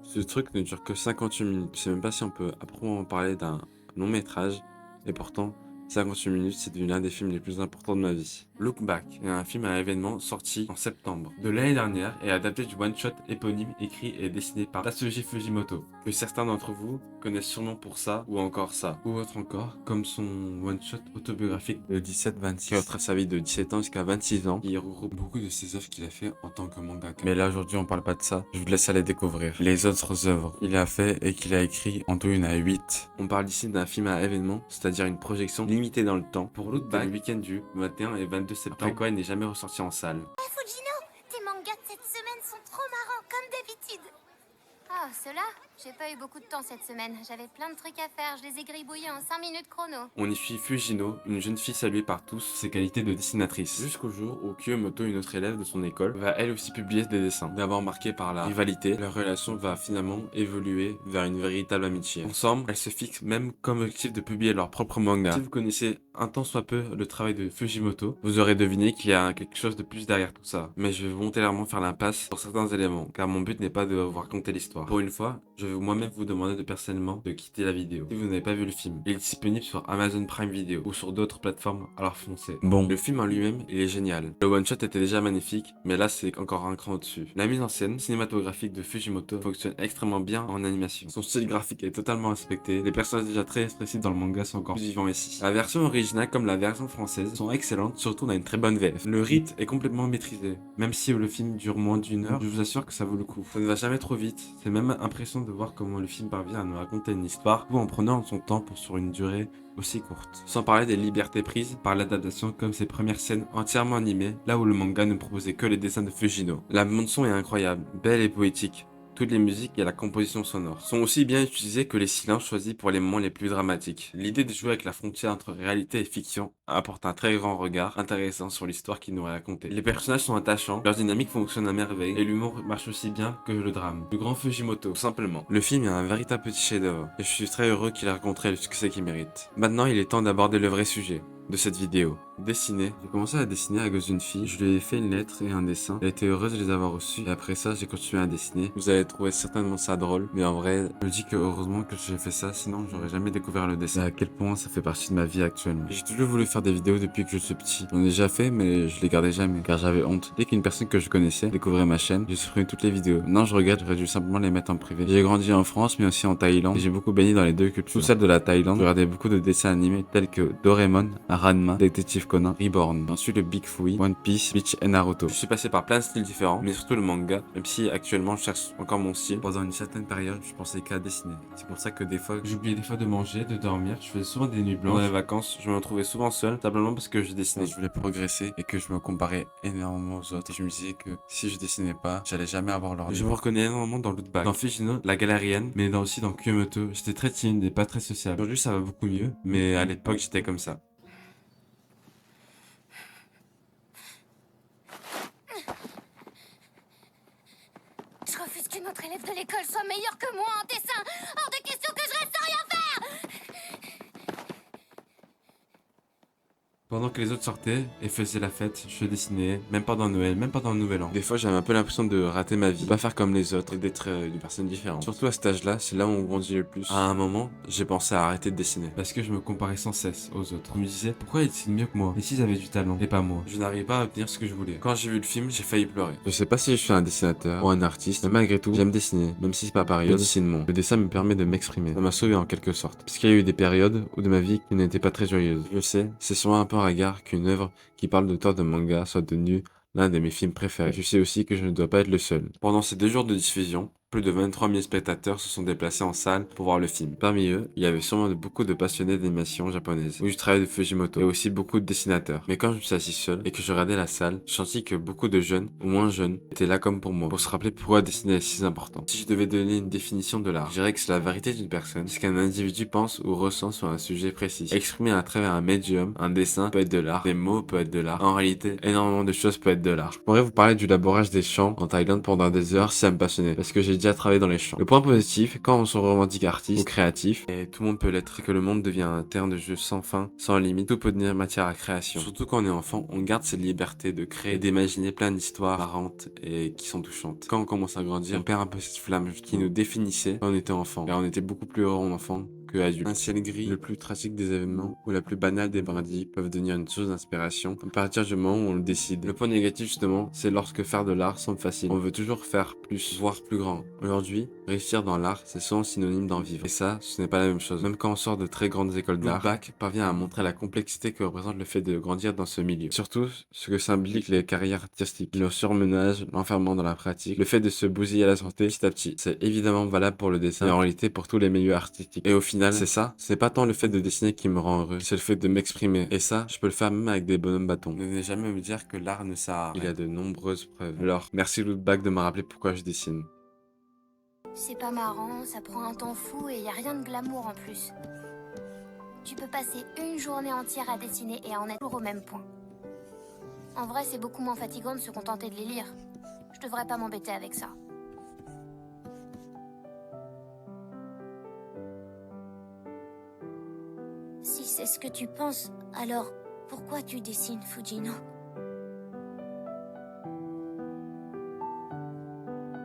Ce truc ne dure que 58 minutes. Je sais même pas si on peut à proprement parler d'un long métrage, et pourtant, 58 minutes, c'est devenu l'un des films les plus importants de ma vie. Look Back est un film à événement sorti en septembre de l'année dernière et adapté du one-shot éponyme écrit et dessiné par Tatsuji Fujimoto, que certains d'entre vous connaissent sûrement pour ça, ou encore ça, ou autre encore, comme son one-shot autobiographique de 17-26, qui retrace sa vie de 17 ans jusqu'à 26 ans, qui regroupe beaucoup de ses œuvres qu'il a fait en tant que mangaka. Mais là, aujourd'hui, on parle pas de ça, je vous laisse aller découvrir les autres œuvres qu'il a fait et qu'il a écrit. En tout, il y en a 8. On parle ici d'un film à événement, c'est-à-dire une projection limitée dans le temps, pour Look Back, le week-end du 21 et 22 septembre, après quoi il n'est jamais ressorti en salle. Fujino, tes mangas de cette semaine sont trop marrants, comme d'habitude. Ah, ceux-là? J'ai pas eu beaucoup de temps cette semaine. J'avais plein de trucs à faire. Je les ai gribouillés en 5 minutes chrono. On y suit Fujino, une jeune fille saluée par tous ses qualités de dessinatrice, jusqu'au jour où Kiyomoto, une autre élève de son école, va elle aussi publier des dessins. D'abord marquée par la rivalité, leur relation va finalement évoluer vers une véritable amitié. Ensemble, elles se fixent même comme objectif de publier leur propre manga. Si vous connaissez un tant soit peu le travail de Fujimoto, vous aurez deviné qu'il y a quelque chose de plus derrière tout ça. Mais je vais volontairement faire l'impasse sur certains éléments, car mon but n'est pas de vous raconter l'histoire. Pour une fois, je vais moi-même vous demander personnellement de quitter la vidéo. Si vous n'avez pas vu le film, il est disponible sur Amazon Prime Video ou sur d'autres plateformes, alors foncez. Bon, le film en lui-même, il est génial. Le one shot était déjà magnifique, mais là c'est encore un cran au-dessus. La mise en scène cinématographique de Fujimoto fonctionne extrêmement bien en animation. Son style graphique est totalement respecté, les personnages déjà très expressifs dans le manga sont encore plus vivants ici. La version originale comme la version française sont excellentes, surtout on a une très bonne VF. Le rythme est complètement maîtrisé, même si le film dure moins d'une heure, je vous assure que ça vaut le coup. Ça ne va jamais trop vite, c'est même impressionnant de voir comment le film parvient à nous raconter une histoire, tout en prenant son temps pour sur une durée aussi courte. Sans parler des libertés prises par l'adaptation comme ses premières scènes entièrement animées, là où le manga ne proposait que les dessins de Fujino. La bande son est incroyable, belle et poétique. Toutes les musiques et la composition sonore sont aussi bien utilisées que les silences choisis pour les moments les plus dramatiques. L'idée de jouer avec la frontière entre réalité et fiction apporte un très grand regard intéressant sur l'histoire qui nous est racontée. Les personnages sont attachants, leur dynamique fonctionne à merveille et l'humour marche aussi bien que le drame. Le grand Fujimoto, tout simplement. Le film est un véritable petit chef-d'œuvre et je suis très heureux qu'il ait rencontré le succès qu'il mérite. Maintenant, il est temps d'aborder le vrai sujet de cette vidéo. Dessiner. J'ai commencé à dessiner à cause d'une fille. Je lui ai fait une lettre et un dessin. Elle était heureuse de les avoir reçus. Et après ça, j'ai continué à dessiner. Vous allez trouver certainement ça drôle. Mais en vrai, je me dis que heureusement que j'ai fait ça. Sinon, j'aurais jamais découvert le dessin. Et à quel point ça fait partie de ma vie actuellement. J'ai toujours voulu faire des vidéos depuis que je suis petit. J'en ai déjà fait, mais je les gardais jamais. Car j'avais honte. Dès qu'une personne que je connaissais découvrait ma chaîne, j'ai supprimé toutes les vidéos. Maintenant, je regrette. J'aurais dû simplement les mettre en privé. J'ai grandi en France, mais aussi en Thaïlande. Et j'ai beaucoup baigné dans les deux cultures. Sous celle de la Thaïlande, je regardais beaucoup de dessins animés tels que Doraemon, Ranma, Détective Conan, Reborn. Ensuite le Big Fui, One Piece, Bleach et Naruto. Je suis passé par plein de styles différents, mais surtout le manga, même si actuellement je cherche encore mon style. Pendant une certaine période, je pensais qu'à dessiner. C'est pour ça que des fois, j'oubliais des fois de manger, de dormir. Je faisais souvent des nuits blanches. Pendant les vacances, je me retrouvais souvent seul, simplement parce que je dessinais. Je voulais progresser et que je me comparais énormément aux autres. Et je me disais que si je dessinais pas, j'allais jamais avoir leur. Je me reconnais énormément dans Loot Bag, dans Fujino, la galérienne, mais aussi dans Kiyomoto. J'étais très timide et pas très sociable. Aujourd'hui, ça va beaucoup mieux, mais à l'époque, j'étais comme ça. Je refuse qu'une autre élève de l'école soit meilleure que moi en dessin. Hors de question que je reste sans rien faire. Pendant que les autres sortaient et faisaient la fête, je dessinais, même pendant Noël, même pendant le Nouvel An. Des fois, j'avais un peu l'impression de rater ma vie, de pas faire comme les autres et d'être une personne différente. Surtout à cet âge-là, c'est là où on grandit le plus. À un moment, j'ai pensé à arrêter de dessiner parce que je me comparais sans cesse aux autres. Je me disais, pourquoi ils dessinent mieux que moi? Et s'ils avaient du talent et pas moi? Je n'arrivais pas à obtenir ce que je voulais. Quand j'ai vu le film, j'ai failli pleurer. Je sais pas si je suis un dessinateur ou un artiste, mais malgré tout, j'aime dessiner, même si c'est pas pareil. Je dessine mon. Le dessin me permet de m'exprimer. Ça m'a sauvé en quelque sorte. Parce qu'il y a eu des périodes où de ma vie qui n'étaient pas très joyeuses. Je sais, c'est sûrement un peu ringard qu'une œuvre qui parle d'auteur de manga soit devenue l'un de mes films préférés. Je sais aussi que je ne dois pas être le seul. Pendant ces 2 jours de diffusion, plus de 23 000 spectateurs se sont déplacés en salle pour voir le film. Parmi eux, il y avait sûrement beaucoup de passionnés d'animation japonaise, ou du travail de Fujimoto, et aussi beaucoup de dessinateurs. Mais quand je me suis assis seul et que je regardais la salle, je sentis que beaucoup de jeunes, ou moins jeunes, étaient là comme pour moi, pour se rappeler pourquoi dessiner est si important. Si je devais donner une définition de l'art, je dirais que c'est la vérité d'une personne, ce qu'un individu pense ou ressent sur un sujet précis. Exprimé à travers un médium, un dessin peut être de l'art, des mots peut être de l'art. En réalité, énormément de choses peuvent être de l'art. Je pourrais vous parler du labourage des champs en Thaïlande pendant des heures si ça me passionnait, parce que j'ai j'ai déjà travaillé dans les champs. Le point positif, quand on se revendique artiste ou créatif, et tout le monde peut l'être, c'est que le monde devient un terrain de jeu sans fin, sans limite, tout peut devenir matière à création. Surtout quand on est enfant, on garde cette liberté de créer et d'imaginer plein d'histoires marrantes et qui sont touchantes. Quand on commence à grandir, on perd un peu cette flamme qui nous définissait quand on était enfant, car on était beaucoup plus heureux en enfant que adulte. Un ciel gris, le plus tragique des événements, ou la plus banale des brindilles peuvent devenir une source d'inspiration à partir du moment où on le décide. Le point négatif justement, c'est lorsque faire de l'art semble facile. On veut toujours faire plus, voire plus grand. Aujourd'hui, réussir dans l'art, c'est souvent synonyme d'en vivre. Et ça, ce n'est pas la même chose. Même quand on sort de très grandes écoles d'art, Bac parvient à montrer la complexité que représente le fait de grandir dans ce milieu. Surtout, ce que s'implique les carrières artistiques, le surmenage, l'enfermement dans la pratique, le fait de se bousiller à la santé petit à petit. C'est évidemment valable pour le dessin, mais en réalité pour tous les milieux artistiques. Et au final, c'est ça. C'est pas tant le fait de dessiner qui me rend heureux, c'est le fait de m'exprimer. Et ça, je peux le faire même avec des bonhommes bâtons. Ne venez jamais me dire que l'art ne sert à rien. Il y a de nombreuses preuves. Alors, merci Lootback de me rappeler pourquoi je dessine. C'est pas marrant, ça prend un temps fou et y a rien de glamour en plus. Tu peux passer une journée entière à dessiner et à en être toujours au même point. En vrai, c'est beaucoup moins fatigant de se contenter de les lire. Je devrais pas m'embêter avec ça. Si c'est ce que tu penses, alors pourquoi tu dessines, Fujino ?